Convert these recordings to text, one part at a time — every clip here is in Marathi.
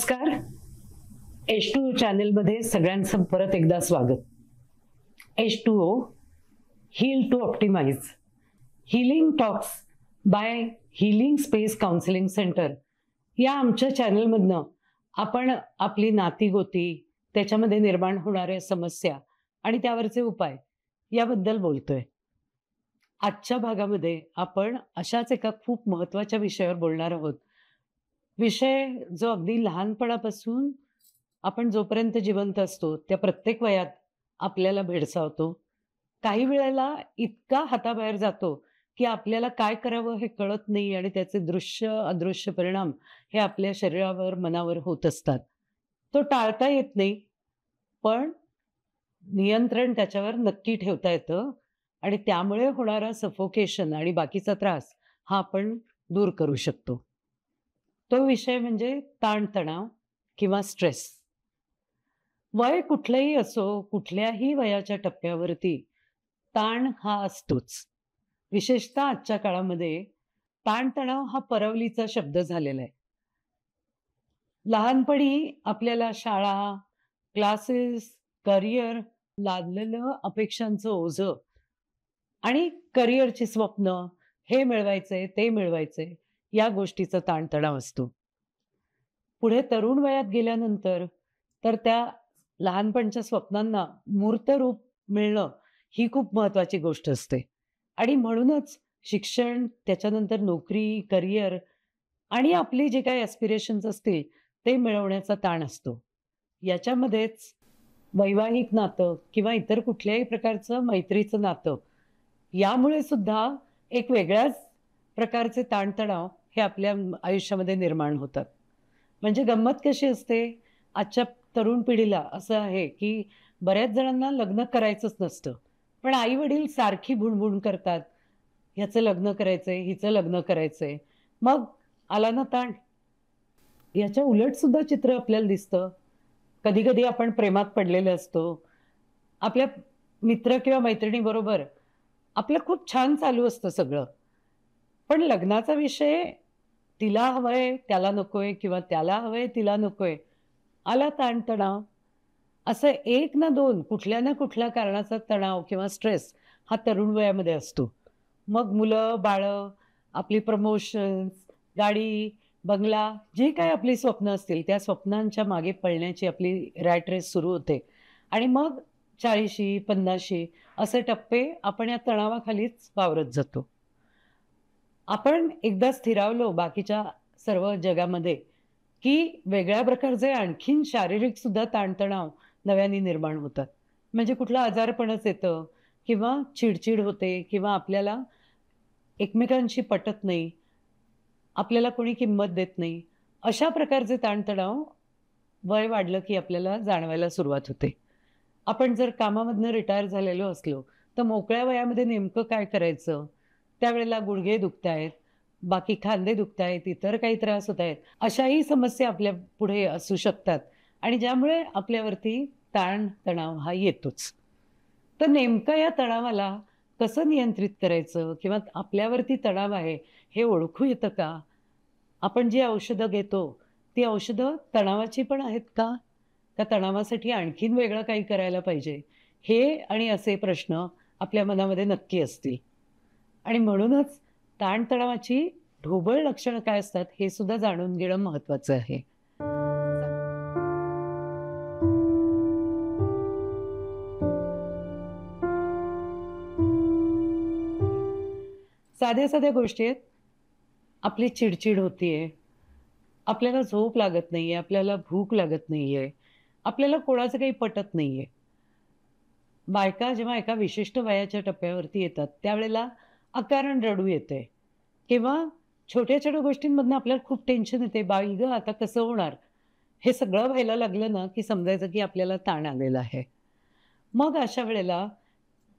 नमस्कार. H2O चॅनेलमध्ये सगळ्यांचं परत एकदा स्वागत. H2O heal to optimize healing talks by healing space counselling centre या आमच्या चॅनलमधनं आपण आपली नातीगोती, त्याच्यामध्ये निर्माण होणाऱ्या समस्या आणि त्यावरचे उपाय याबद्दल बोलतोय. आजच्या भागामध्ये आपण अशाच एका खूप महत्त्वाच्या विषयावर बोलणार आहोत. विषय जो अगदी लहानपणापासून आपण जोपर्यंत जिवंत असतो त्या प्रत्येक वयात आपल्याला भेडसावतो. काही वेळेला इतका हाताबाहेर जातो की आपल्याला काय करावं हे कळत नाही आणि त्याचे दृश्य अदृश्य परिणाम हे आपल्या शरीरावर, मनावर होत असतात. तो टाळता येत नाही, पण नियंत्रण त्याच्यावर नक्की ठेवता येतं आणि त्यामुळे होणारा सफोकेशन आणि बाकीचा त्रास हा आपण दूर करू शकतो. तो विषय म्हणजे ताणतणाव किंवा स्ट्रेस. वय कुठलंही असो, कुठल्याही वयाच्या टप्प्यावरती ताण हा असतोच. विशेषतः आजच्या काळामध्ये ताणतणाव हा परवलीचा शब्द झालेला आहे. लहानपणी आपल्याला शाळा, क्लासेस, करिअर, लादलेलं अपेक्षांचं ओझं आणि करिअरची स्वप्न, हे मिळवायचंय, ते मिळवायचंय, या गोष्टीचा ताणतणाव असतो. पुढे तरुण वयात गेल्यानंतर तर त्या लहानपणच्या स्वप्नांना मूर्त रूप मिळणं ही खूप महत्त्वाची गोष्ट असते आणि म्हणूनच शिक्षण, त्याच्यानंतर नोकरी, करिअर आणि आपली जे काही ॲस्पिरेशन्स असतील ते मिळवण्याचा ताण असतो. याच्यामध्येच वैवाहिक नातं किंवा इतर कुठल्याही प्रकारचं मैत्रीचं नातं, यामुळे सुद्धा एक वेगळ्याच प्रकारचे ताणतणाव हे आपल्या आयुष्यामध्ये निर्माण होतात. म्हणजे गंमत कशी असते, आजच्या तरुण पिढीला असं आहे की बऱ्याच जणांना लग्न करायचंच नसतं, पण आई वडील सारखी भुणभुण करतात, ह्याचं लग्न करायचंय, हिचं लग्न करायचंय. मग आला ना ताण. याच्या उलट सुद्धा चित्र आपल्याला दिसतं. कधी कधी आपण प्रेमात पडलेले असतो, आपल्या मित्र किंवा मैत्रिणीबरोबर आपलं खूप छान चालू असतं सगळं, पण लग्नाचा विषय, तिला हवंय त्याला नकोय किंवा त्याला हवंय तिला नकोय, आला ताणतणाव. असं एक ना दोन कुठल्या ना कुठल्या कारणाचा तणाव किंवा स्ट्रेस हा तरुण वयामध्ये असतो. मग मुलं बाळं, आपली प्रमोशन्स, गाडी, बंगला, जी काही आपली स्वप्न असतील त्या स्वप्नांच्या मागे पळण्याची आपली रॅट रेस सुरू होते आणि मग 40शी 50शी असे टप्पे आपण या तणावाखालीच वावरत जातो. आपण एकदा स्थिरावलो बाकीच्या सर्व जगामध्ये की वेगळ्या प्रकारचे आणखीन शारीरिक सुद्धा ताणतणाव नव्याने निर्माण होतात. म्हणजे कुठलं आजारपणच येतं किंवा चिडचिड होते किंवा आपल्याला एकमेकांशी पटत नाही, आपल्याला कोणी किंमत देत नाही. अशा प्रकारचे ताणतणाव वय वाढलं की आपल्याला जाणवायला सुरुवात होते. आपण जर कामामधनं रिटायर झालेलो असलो तर मोकळ्या वयामध्ये नेमकं काय करायचं? त्यावेळेला गुडघे दुखतायत, बाकी खांदे दुखतायत, इतर काही त्रास होत आहेत, अशाही समस्या आपल्या पुढे असू शकतात आणि ज्यामुळे आपल्यावरती ताण-तणाव हा येतोच. तर नेमकं या तणावाला कसं नियंत्रित करायचं किंवा आपल्यावरती तणाव आहे हे ओळखू येतं का? आपण जी औषधं घेतो, ती औषधं तणावाची पण आहेत का? त्या तणावासाठी आणखीन वेगळं काही करायला पाहिजे? हे आणि असे प्रश्न आपल्या मनामध्ये नक्की असतील आणि म्हणूनच ताणतणावाची ढोबळ लक्षणं काय असतात हे सुद्धा जाणून घेणं महत्त्वाचं आहे. साध्या साध्या गोष्टी आहेत. आपली चिडचिड होतीये, आपल्याला झोप लागत नाहीये, आपल्याला भूक लागत नाहीये, आपल्याला कोणाचं काही पटत नाहीये. बायका जेव्हा एका विशिष्ट वयाच्या टप्प्यावरती येतात त्यावेळेला अकारण रडू येते किंवा छोट्या छोट्या गोष्टींमधनं आपल्याला खूप टेन्शन येते. बाई गं, आता कसं होणार? हे सगळं व्हायला लागलं ना की समजायचं की आपल्याला ताण आलेला आहे. मग अशा वेळेला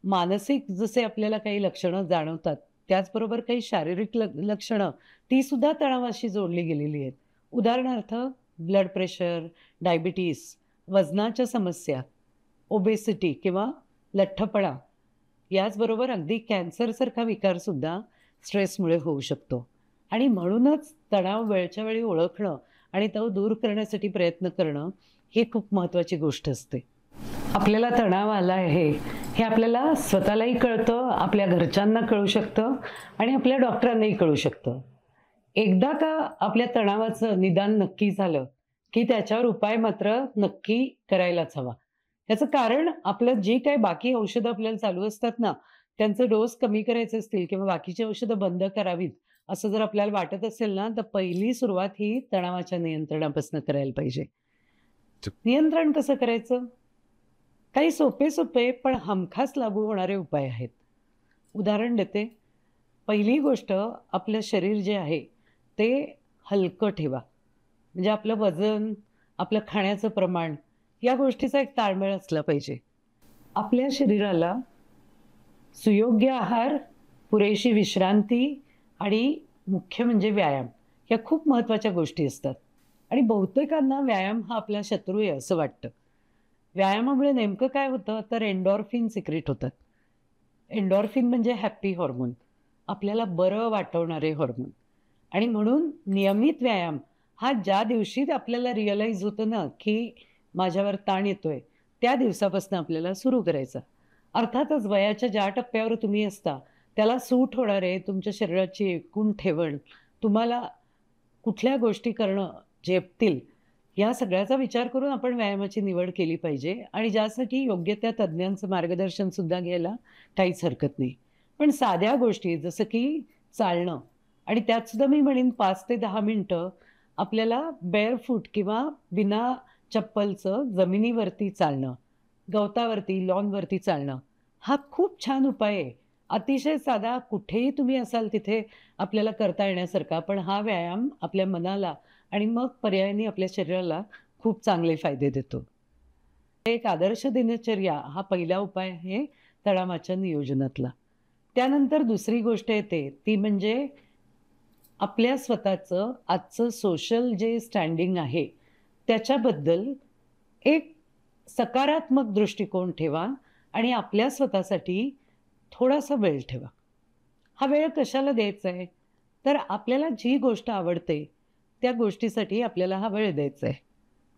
मानसिक जसे आपल्याला काही लक्षणं जाणवतात, त्याचबरोबर काही शारीरिक लक्षणं ती सुद्धा तणावाशी जोडली गेलेली आहेत. उदाहरणार्थ ब्लड प्रेशर, डायबिटीज, वजनाच्या समस्या, ओबेसिटी किंवा लठ्ठपणा, याचबरोबर अगदी कॅन्सरसारखा विकारसुद्धा स्ट्रेसमुळे होऊ शकतो आणि म्हणूनच तणाव वेळच्या वेळी ओळखणं आणि तो दूर करण्यासाठी प्रयत्न करणं ही खूप महत्त्वाची गोष्ट असते. आपल्याला तणाव आला आहे हे आपल्याला स्वतःलाही कळतं, आपल्या घरच्यांना कळू शकतं आणि आपल्या डॉक्टरांनाही कळू शकतं. एकदा का आपल्या तणावाचं निदान नक्की झालं, की त्याच्यावर उपाय मात्र नक्की करायलाच हवा. त्याचं कारण आपलं जी काही बाकी औषधं आपल्याला चालू असतात ना, त्यांचे डोस कमी करायचे असतील किंवा बाकीची औषधं बंद करावीत, असं जर आपल्याला वाटत असेल ना, तर पहिली सुरुवात ही तणावाच्या नियंत्रणापासून करायला पाहिजे. नियंत्रण कसं करायचं? काही सोपे-सोपे पण हमखास लागू होणारे उपाय आहेत. उदाहरण देते. पहिली गोष्ट आपलं शरीर जे आहे, ते हलकं ठेवा. म्हणजे आपलं वजन, आपलं खाण्याचं प्रमाण या गोष्टीचा एक ताळमेळ असला पाहिजे. आपल्या शरीराला सुयोग्य आहार, पुरेशी विश्रांती आणि मुख्य म्हणजे व्यायाम या खूप महत्त्वाच्या गोष्टी असतात. आणि बहुतेकांना व्यायाम हा आपला शत्रू आहे असं वाटतं. व्यायामामुळे नेमकं काय होतं तर एन्डॉर्फिन सिक्रेट होतात. एन्डॉर्फिन म्हणजे हॅपी हॉर्मोन. आपल्याला बरं वाटवणारे हॉर्मोन. आणि म्हणून नियमित व्यायाम हा ज्या दिवशी आपल्याला रिअलाईज होतं ना, की माझ्यावर ताण येतोय, त्या दिवसापासून आपल्याला सुरू करायचा. अर्थातच वयाच्या ज्या टप्प्यावर तुम्ही असता, त्याला सूट होणारे तुमच्या शरीराची एकूण ठेवण, तुम्हाला कुठल्या गोष्टी करणं झेपतील, या सगळ्याचा विचार करून आपण व्यायामाची निवड केली पाहिजे आणि ज्यासाठी योग्य त्या तज्ञांचं मार्गदर्शनसुद्धा घ्यायला काहीच हरकत नाही. पण साध्या गोष्टी जसं की चालणं आणि त्यातसुद्धा मी म्हणेन 5 ते 10 मिनिटं आपल्याला बेअर फूट किंवा बिना चप्पलचं जमिनीवरती चालणं, गवतावरती, लॉनवरती चालणं, हा खूप छान उपाय आहे. अतिशय साधा कुठेही तुम्ही असाल तिथे आपल्याला करता येण्यासारखा. पण हा व्यायाम आपल्या मनाला आणि मग पर्यायाने आपल्या शरीराला खूप चांगले फायदे देतो. एक आदर्श दिनचर्या हा पहिला उपाय आहे तणावाच्या नियोजनातला. त्यानंतर दुसरी गोष्ट येते ती म्हणजे आपल्या स्वतःचं आजचं सोशल जे स्टँडिंग आहे, त्याच्याबद्दल एक सकारात्मक दृष्टिकोन ठेवा आणि आपल्या स्वतःसाठी थोडासा वेळ ठेवा. हा वेळ कशाला द्यायचा आहे? तर आपल्याला जी गोष्ट आवडते, त्या गोष्टीसाठी आपल्याला हा वेळ द्यायचा आहे.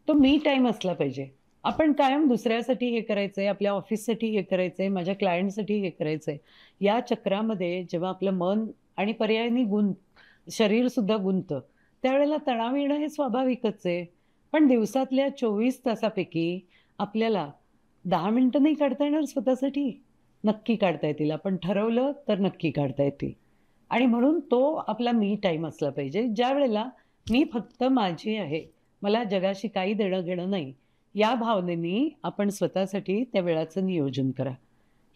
तो मी टाईम असला पाहिजे. आपण कायम दुसऱ्यासाठी हे करायचंय, आपल्या ऑफिससाठी हे करायचंय, माझ्या क्लायंटसाठी हे करायचंय. या चक्रामध्ये जेव्हा आपलं मन आणि पर्यायाने शरीरसुद्धा गुंततं, त्यावेळेला तणाव येणं हे स्वाभाविकच आहे. पण दिवसातल्या 24 तासापैकी आपल्याला 10 मिनिटं नाही काढता येणार स्वतःसाठी? नक्की काढता येतील. आपण ठरवलं तर नक्की काढता येतील. आणि म्हणून तो आपला मी टाईम असला पाहिजे, ज्यावेळेला मी फक्त माझी आहे. मला जगाशी काही देणं-घेणं नाही. या भावनेनी आपण स्वतःसाठी त्या वेळाचं नियोजन करा.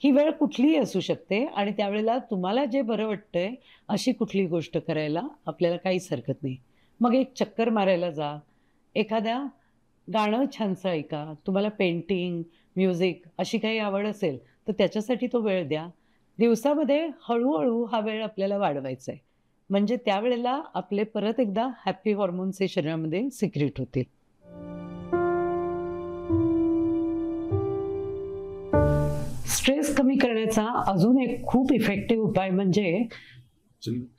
ही वेळ कुठलीही असू शकते आणि त्यावेळेला तुम्हाला जे बरं वाटतंय, अशी कुठली गोष्ट करायला आपल्याला काहीच हरकत नाही. मग एक चक्कर मारायला जा. एखाद्या गाणं छानसं ऐका. तुम्हाला पेंटिंग, म्युझिक अशी काही आवड असेल, तर त्याच्यासाठी तो वेळ द्या. दिवसामध्ये हळू हा वेळ आपल्याला वाढवायचा आहे. म्हणजे त्यावेळेला आपले परत एकदा हॅपी हॉर्मोन्स हे शरीरामध्ये सिक्रेट होतील. स्ट्रेस कमी करण्याचा अजून एक खूप इफेक्टिव्ह उपाय म्हणजे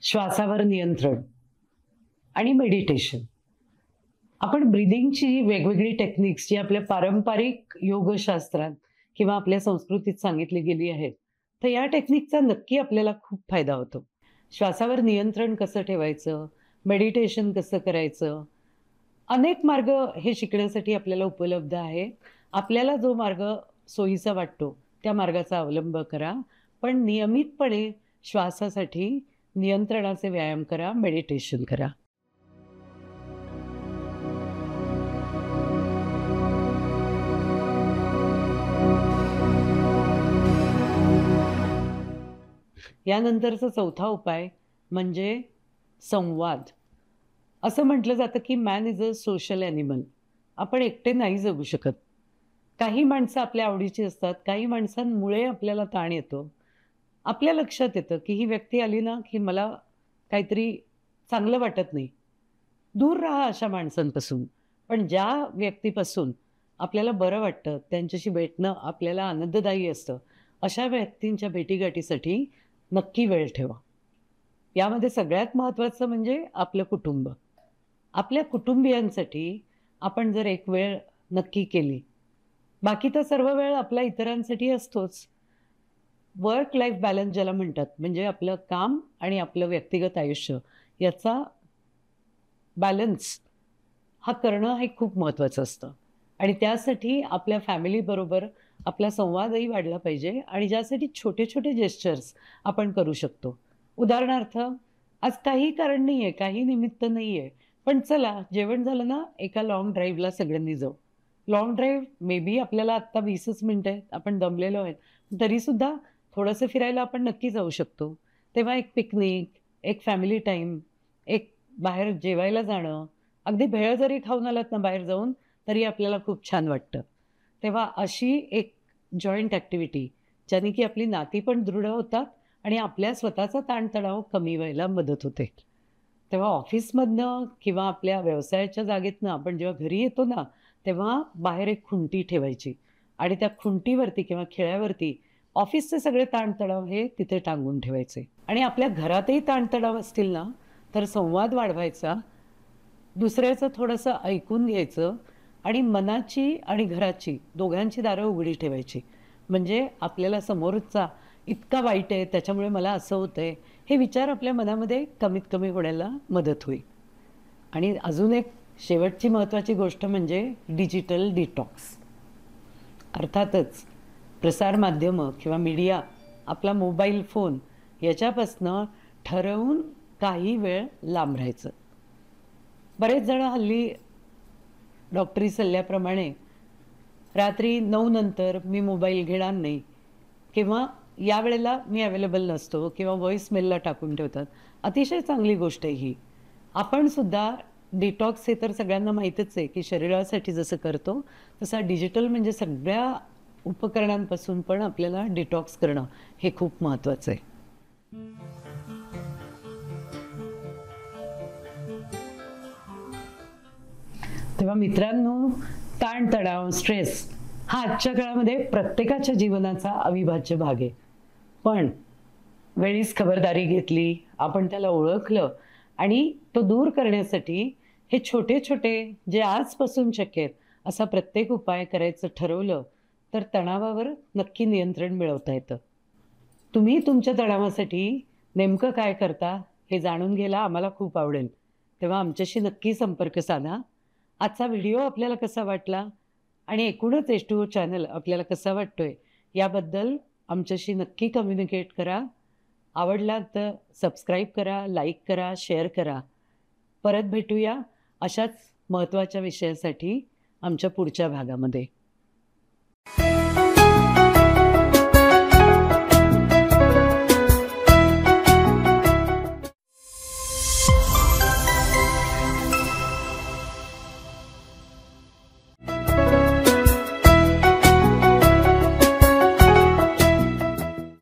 श्वासावर नियंत्रण आणि मेडिटेशन. आपण ब्रीथिंगची वेगवेगळी टेक्निक्स जी आपल्या पारंपरिक योगशास्त्रात किंवा आपल्या संस्कृतीत सांगितली गेली आहेत, तर या टेक्निकचा नक्की आपल्याला खूप फायदा होतो. श्वासावर नियंत्रण कसं ठेवायचं, मेडिटेशन कसं करायचं, अनेक मार्ग हे शिकण्यासाठी आपल्याला उपलब्ध आहे. आपल्याला जो मार्ग सोयीचा वाटतो, त्या मार्गाचा अवलंब करा. पण नियमितपणे श्वासासाठी नियंत्रणाचे व्यायाम करा, मेडिटेशन करा. यानंतरचा चौथा उपाय म्हणजे संवाद. असं म्हटलं जातं की man is a social animal. आपण एकटे नाही जगू शकत. काही माणसं आपल्या आवडीची असतात, काही माणसांमुळे आपल्याला ताण येतो. आपल्या लक्षात येतं की ही व्यक्ती आली ना, की मला काहीतरी चांगलं वाटत नाही. दूर राहा अशा माणसांपासून. पण ज्या व्यक्तीपासून आपल्याला बरं वाटतं, त्यांच्याशी भेटणं आपल्याला आनंददायी असतं, अशा व्यक्तींच्या भेटीगाठीसाठी नक्की वेळ ठेवा. यामध्ये सगळ्यात महत्त्वाचं म्हणजे आपलं कुटुंब. आपल्या कुटुंबियांसाठी आपण जर एक वेळ नक्की केली, बाकी तर सर्व वेळ आपला इतरांसाठी असतोच. वर्क लाईफ बॅलन्स ज्याला म्हणतात, म्हणजे आपलं काम आणि आपलं व्यक्तिगत आयुष्य याचा बॅलन्स हा करणं हे खूप महत्त्वाचं असतं आणि त्यासाठी आपल्या फॅमिलीबरोबर आपला संवादही वाढला पाहिजे आणि ज्यासाठी छोटे-छोटे जेस्चर्स आपण करू शकतो. उदाहरणार्थ, आज काही कारण नाहीये, काही निमित्त नाहीये, पण चला जेवण झालं ना, एका लाँग ड्राईव्हला सगळ्यांनी जाऊ. लाँग ड्राईव्ह मे बी आपल्याला आत्ता 20च मिनिटं आहेत, आपण दमलेलो आहेत. तरीसुद्धा थोडंसं फिरायला आपण नक्की जाऊ शकतो. तेव्हा एक पिकनिक, एक फॅमिली टाईम, एक बाहेर जेवायला जाणं, अगदी भेळ जरी खाऊन आलात ना बाहेर जाऊन, तरी आपल्याला खूप छान वाटतं. तेव्हा अशी एक जॉइंट ॲक्टिव्हिटी, ज्याने की आपली नाती पण दृढ होतात आणि आपल्या स्वतःचा ताणतणाव कमी व्हायला मदत होते. तेव्हा ऑफिसमधनं किंवा आपल्या व्यवसायाच्या जागेतनं आपण जेव्हा घरी येतो ना, तेव्हा बाहेर एक खुंटी ठेवायची आणि त्या खुंटीवरती किंवा खिळ्यावरती ऑफिसचे सगळे ताणतणाव हे तिथे टांगून ठेवायचे आणि आपल्या घरातही ताणतणाव असतील ना, तर संवाद वाढवायचा, दुसऱ्याचं थोडंसं ऐकून घ्यायचं आणि मनाची आणि घराची दोघांची दारं उघडी ठेवायची. म्हणजे आपल्याला समोरचा इतका वाईट आहे, त्याच्यामुळे मला असं होतंय, हे विचार आपल्या मनामध्ये कमीत कमी होण्याला मदत होईल. आणि अजून एक शेवटची महत्त्वाची गोष्ट म्हणजे डिजिटल डिटॉक्स. अर्थातच प्रसारमाध्यमं किंवा मीडिया, आपला मोबाईल फोन याच्यापासनं ठरवून काही वेळ लांब राहायचं. बरेच जण हल्ली डॉक्टरी सल्ल्याप्रमाणे रात्री 9 नंतर मी मोबाईल घेणार नाही किंवा या वेळेला मी अवेलेबल नसतो किंवा व्हॉईसमेलला टाकून ठेवतात. अतिशय चांगली गोष्ट आहे ही. आपण सुद्धा डिटॉक्स हे तर सगळ्यांना माहीतच आहे, की शरीरासाठी जसं करतो, तसा डिजिटल म्हणजे सगळ्या उपकरणांपासून पण आपल्याला डिटॉक्स करणं हे खूप महत्त्वाचं आहे. तेव्हा मित्रांनो, ताणतणाव, स्ट्रेस हा आजच्या काळामध्ये प्रत्येकाच्या जीवनाचा अविभाज्य भाग आहे. पण वेळीच खबरदारी घेतली, आपण त्याला ओळखलं आणि तो दूर करण्यासाठी हे छोटे-छोटे जे आजपासून शक्य आहेत, असा प्रत्येक उपाय करायचं ठरवलं, तर तणावावर नक्की नियंत्रण मिळवता येतं. तुम्ही तुमच्या तणावासाठी नेमकं काय करता, हे जाणून घ्यायला आम्हाला खूप आवडेल. तेव्हा आमच्याशी नक्की संपर्क साधा. आजचा व्हिडिओ आपल्याला कसा वाटला आणि एकूणच H2O चॅनल आपल्याला कसा वाटतोय, याबद्दल आमच्याशी नक्की कम्युनिकेट करा. आवडला तर सबस्क्राईब करा, लाईक करा, शेअर करा. परत भेटूया अशाच महत्त्वाच्या विषयासाठी आमच्या पुढच्या भागामध्ये.